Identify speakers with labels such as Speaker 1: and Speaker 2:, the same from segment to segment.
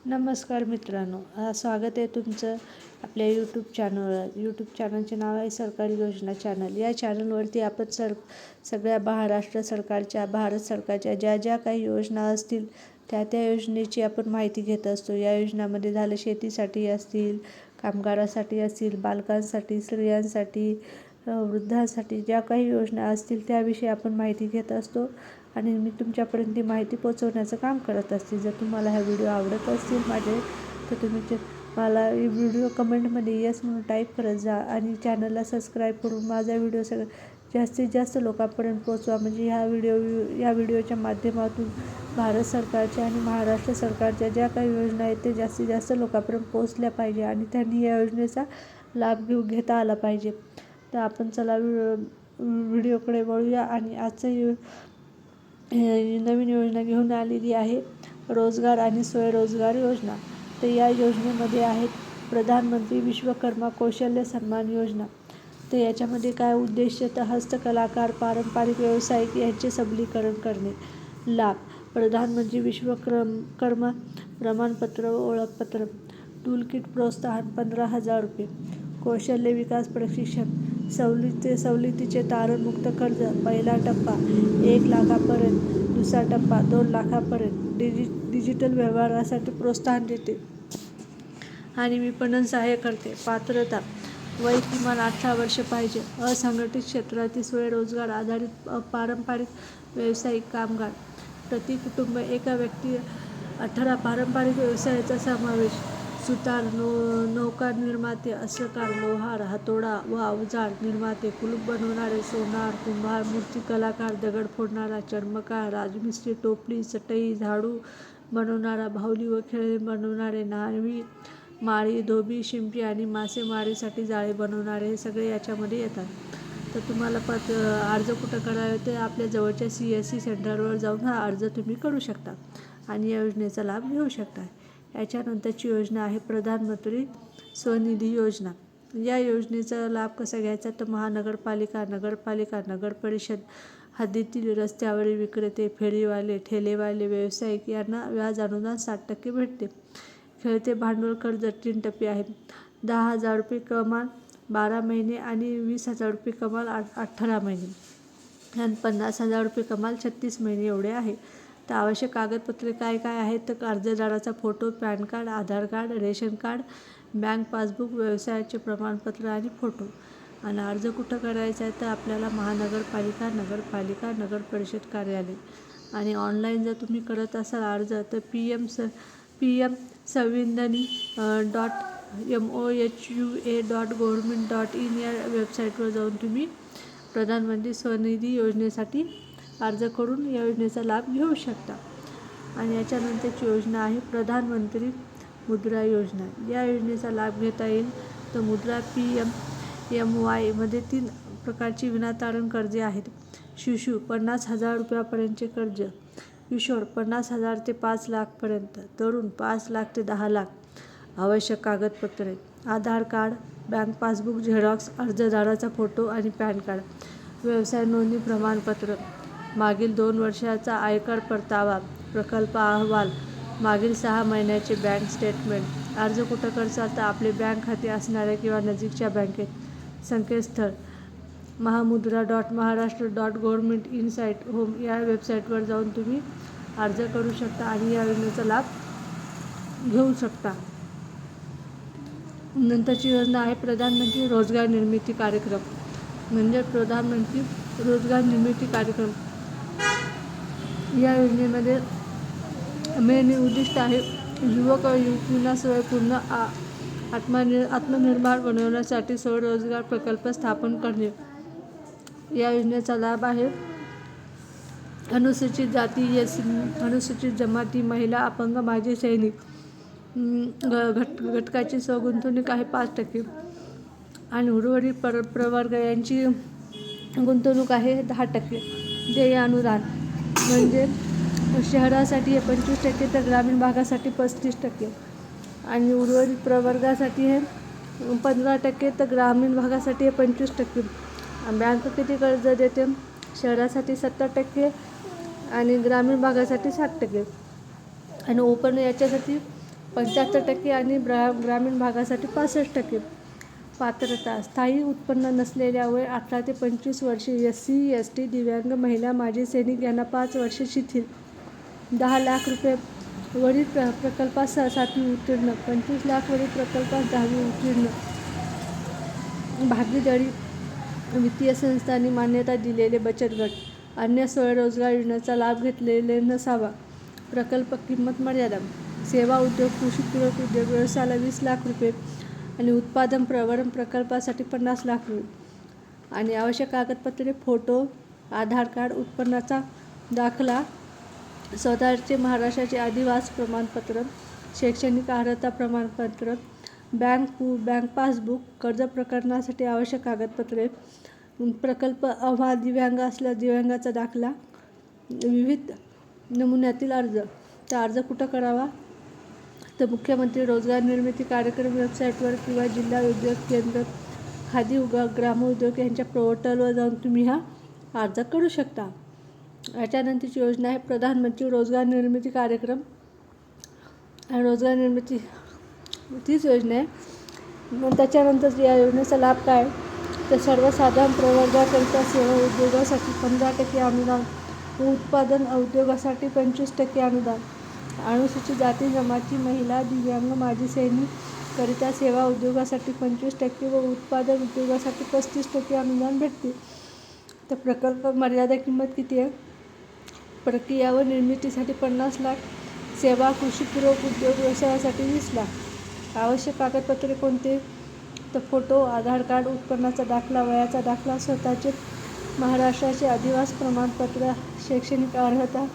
Speaker 1: नमस्कार मित्रांनो, स्वागत आहे तुमचं आपल्या यूट्यूब चॅनलचे नाव आहे सरकारी योजना चॅनल. या चॅनलवरती आपण सगळ्या भारत सरकारच्या ज्या काही योजना असतील त्या योजनेची आपण माहिती घेत असतो. या योजनामध्ये झालं शेतीसाठी असतील, कामगारासाठी असतील, बालकांसाठी, स्त्रियांसाठी, वृद्धांसाठी ज्या काही योजना असतील त्याविषयी आपण माहिती घेत असतो आणि मी तुमच्यापर्यंत ती माहिती पोचवण्याचं काम करत असते. जर तुम्हाला हा व्हिडिओ आवडत असतील माझे तर तुम्ही मला व्हिडिओ कमेंटमध्ये येस म्हणून टाईप करत जा आणि चॅनलला सबस्क्राईब करून माझा व्हिडिओ जास्तीत जास्त लोकांपर्यंत पोचवा. म्हणजे या व्हिडिओच्या माध्यमातून भारत सरकारच्या आणि महाराष्ट्र सरकारच्या ज्या काही योजना आहेत ते जास्तीत जास्त लोकांपर्यंत पोचल्या पाहिजे आणि त्यांनी या योजनेचा लाभ घेता आला पाहिजे. तर आपण चला व्हिडिओकडे वळूया. आणि आजचं नवीन योजना घेऊन आलेली आहे रोजगार आणि स्वयंरोजगार योजना. तर या योजनेमध्ये आहेत प्रधानमंत्री विश्वकर्मा कौशल्य सन्मान योजना. तर याच्यामध्ये काय उद्देश तर हस्तकलाकार, पारंपरिक व्यावसायिक यांचे सबलीकरण करणे. लाभ प्रधानमंत्री विश्वकर्मा प्रमाणपत्र व ओळखपत्र, टूलकिट प्रोत्साहन 15,000 रुपये, कौशल्य विकास प्रशिक्षण, सवलतीचे तारणमुक्त कर्ज, पहिला टप्पा 1 लाखापर्यंत, दुसरा टप्पा 2 लाखापर्यंत, डिजिटल व्यवहारासाठी प्रोत्साहन देते आणि विपणन सहाय्य करते. पात्रता वय किमान 18 वर्ष पाहिजे. असंघटित क्षेत्रातील स्वयंरोजगार आधारित पारंपरिक व्यावसायिक कामगार, प्रति कुटुंब एका व्यक्ती 18 पारंपरिक व्यवसायाचा समावेश. सुतार, नौका निर्माते, अस्त्रकार, लोहार, हातोडा व अवजार निर्माते, कुलूप बनवणारे, सोनार, कुंभार, मूर्ती कलाकार, दगड फोडणारा, चर्मकार, राजमिस्त्री, टोपली, चटई, झाडू बनवणारा, बाहुली व खेळणे बनवणारे, न्हावी, माळी, धोबी, शिंपी आणि मासेमारीसाठी जाळे बनवणारे हे सगळे याच्यामध्ये येतात. तर तुम्हाला अर्ज कुठं करावे ते आपल्या जवळच्या CSC सेंटरवर जाऊन हा अर्ज तुम्ही करू शकता आणि या योजनेचा लाभ घेऊ शकता. याच्यानंतरची योजना आहे प्रधानमंत्री स्वनिधी योजना. या योजनेचा लाभ कसा घ्यायचा तर महानगरपालिका, नगर परिषद हद्दीतील रस्त्यावरील विक्रेते, फेरीवाले, ठेलेवाले, व्यावसायिक यांना व्याज अनुदान 60% भेटते. खेळते भांडवल कर्ज 3 टप्पे आहेत. 10,000 रुपये कमाल 12 महिने आणि 20,000 रुपये कमाल 18 महिने आणि 50,000 रुपये कमाल 36 महिने एवढे आहे. तर आवश्यक कागदपत्रे काय आहेत तर अर्जदाराचा photo, PAN card, Aadhaar card, ration card, bank passbook, व्यवसायाचे प्रमाणपत्र आणि फोटो. आणि अर्ज कुठं करायचा आहे तर आपल्याला महानगरपालिका, नगर परिषद कार्यालय. आणि ऑनलाईन जर तुम्ही करत असाल अर्ज तर pm-samvindhani.mohua.government.in या वेबसाईटवर जाऊन तुम्ही प्रधानमंत्री स्वनिधी योजनेसाठी अर्ज करून या योजनेचा लाभ घेऊ शकता. आणि याच्यानंतरची योजना आहे प्रधानमंत्री मुद्रा योजना. या योजनेचा लाभ घेता येईल तर मुद्रा PMMY मध्ये 3 प्रकारची विनातारण कर्जे आहेत. शिशु 50,000 रुपयापर्यंतचे कर्ज, किशोर 50,000 ते 5 लाखपर्यंत, तरुण 5 लाख ते 10 लाख. आवश्यक कागदपत्रे Aadhaar card, bank passbook xerox, अर्जदाराचा फोटो आणि पॅन कार्ड, व्यवसाय नोंदणी प्रमाणपत्र, मागील 2 वर्षाचा आयकर परतावा, प्रकल्प अहवाल, मागील 6 महिन्याचे बँक स्टेटमेंट. अर्ज कुठं करसाल तर आपले बँक खाते असणाऱ्या किंवा नजीकच्या बँकेत. संकेतस्थळ mahamudra.maharashtra.government.in होम या वेबसाईटवर जाऊन तुम्ही अर्ज करू शकता आणि या योजनेचा लाभ घेऊ शकता. नंतरची योजना आहे प्रधानमंत्री रोजगार निर्मिती कार्यक्रम. म्हणजे प्रधानमंत्री रोजगार निर्मिती कार्यक्रम. या योजनेमध्ये मेन उद्दिष्ट आहे युवक व युवतींना स्वयंपूर्ण आत्मनिर्भर बनवण्यासाठी स्वरोजगार प्रकल्प स्थापन करणे. या योजनेचा लाभ आहे अनुसूचित जाती, अनुसूचित जमाती, महिला, अपंग, माजी सैनिक घटकाची स्वगुंतवणूक आहे 5% आणि उर्वरित प्रवर्ग यांची गुंतवणूक आहे 10%. देय अनुदान म्हणजे शहरासाठी हे 25% तर ग्रामीण भागासाठी 35% आणि उर्वरित प्रवर्गासाठी हे 15% तर ग्रामीण भागासाठी हे 25%. बँक किती कर्ज देते शहरासाठी 70% आणि ग्रामीण भागासाठी 60%. आणि ओपन याच्यासाठी 75% आणि ग्रामीण भागासाठी 65%. पात्रता: स्थायी उत्पन्न नसलेल्या वय 18 ते 25 वर्षे, SC, ST, दिव्यांग, महिला, माजी सैनिक यांना 5 वर्षे शिथिल. 10 लाख रुपये वरील प्रकल्पास 7वी उत्तीर्ण, 25 लाख वरील प्रकल्पास 10वी उत्तीर्ण. भागीदारी वित्तीय संस्थांनी मान्यता दिलेले बचत गट, अन्य स्वयंरोजगार योजनेचा लाभ घेतलेले नसावा. प्रकल्प किंमत मर्यादा: सेवा उद्योग, कृषीपूरक उद्योग व्यवसायाला 20 लाख रुपये आणि उत्पादन प्रवरण प्रकल्पासाठी 50 लाख रुपये. आणि आवश्यक कागदपत्रे: फोटो, आधार कार्ड, उत्पन्नाचा दाखला, स्वतःचे महाराष्ट्राचे अधिवास प्रमाणपत्र, शैक्षणिक अर्हता प्रमाणपत्र, बँक पासबुक. कर्ज प्रकरणासाठी आवश्यक कागदपत्रे: प्रकल्प अहवाल, दिव्यांग असल्यास दिव्यांगाचा दाखला, विविध नमुन्यातील अर्ज. तर अर्ज कुठं करावा? तर मुख्यमंत्री रोजगार निर्मिती कार्यक्रम वेबसाईटवर किंवा जिल्हा उद्योग केंद्र, खादी ग्रामोद्योग यांच्या पोर्टलवर जाऊन तुम्ही हा अर्ज करू शकता. याच्यानंतरची योजना आहे प्रधानमंत्री रोजगार निर्मिती कार्यक्रम. रोजगार निर्मिती तीच योजना आहे. मग त्याच्यानंतर या योजनेचा लाभ काय? तर सर्वसाधारण प्रवर्गाकरिता सेवा उद्योगासाठी 15% अनुदान, उत्पादन उद्योगासाठी 25% अनुदान, अनुसूचित जाती जमाती, महिला, दिव्यांग, माजी सैनिक करिता सेवा उद्योगासाठी 25% व उत्पादन उद्योगासाठी 35% अनुदान भेटते. तर प्रकल्प मर्यादा किंमत किती आहे? प्रक्रिया व निर्मितीसाठी 50 लाख, सेवा कृषीपूरक उद्योग व्यवसायासाठी 20 लाख. आवश्यक कागदपत्रे कोणते? तर फोटो, आधार कार्ड, उत्पन्नाचा दाखला, वयाचा दाखला, स्वतःचे महाराष्ट्राचे अधिवास प्रमाणपत्र, शैक्षणिक अर्हता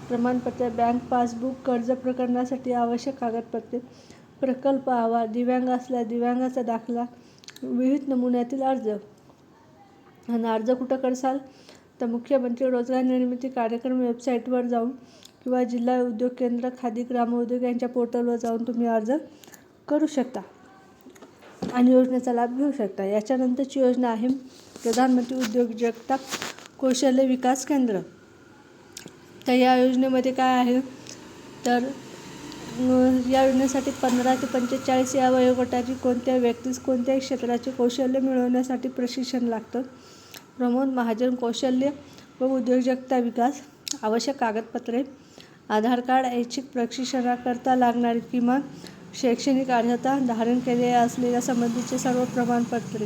Speaker 1: प्रमाणपत्र, बँक पासबुक. कर्ज प्रकरणासाठी आवश्यक कागदपत्रे: प्रकल्प अहवाल, दिव्यांग असल्यास दिव्यांगाचा दाखला, विविध नमुन्यातील अर्ज. आणि अर्ज कुठं करसाल? तर मुख्यमंत्री रोजगार निर्मिती कार्यक्रम वेबसाईटवर जाऊन किंवा जिल्हा उद्योग केंद्र, खादी ग्रामोद्योग यांच्या पोर्टलवर जाऊन तुम्ही अर्ज करू शकता आणि योजनेचा लाभ घेऊ शकता. याच्यानंतरची योजना आहे प्रधानमंत्री उद्योजकता कौशल्य विकास केंद्र. तर या योजनेमध्ये काय आहे? तर या योजनेसाठी 15 ते 45 या वयोगटाची कोणत्या व्यक्तीस कोणत्याही क्षेत्राचे कौशल्य मिळवण्यासाठी प्रशिक्षण लागतं. प्रमोद महाजन कौशल्य व उद्योजकता विकास. आवश्यक कागदपत्रे: आधार कार्ड, ऐच्छिक प्रशिक्षणाकरता लागणारी किमान शैक्षणिक अर्हता, धारण केलेल्या असलेल्या संबंधीचे सर्व प्रमाणपत्रे.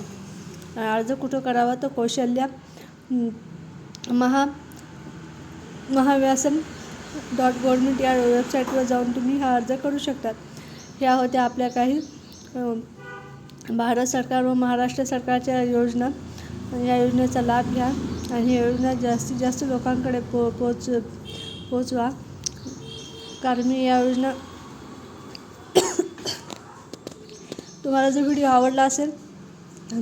Speaker 1: अर्ज कुठं करावा? तर कौशल्य महाव्यासन.gov या वेबसाईटवर जाऊन तुम्ही हा अर्ज करू शकतात. ह्या होत्या आपल्या काही भारत सरकार व महाराष्ट्र सरकारच्या योजना. या योजनेचा लाभ घ्या आणि ही योजना जास्तीत जास्त लोकांकडे पोचवा. कारण मी या योजना तुम्हाला जर व्हिडिओ आवडला असेल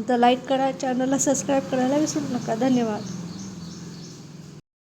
Speaker 1: तर लाईक करा, चॅनलला सबस्क्राईब करायला विसरू नका. धन्यवाद.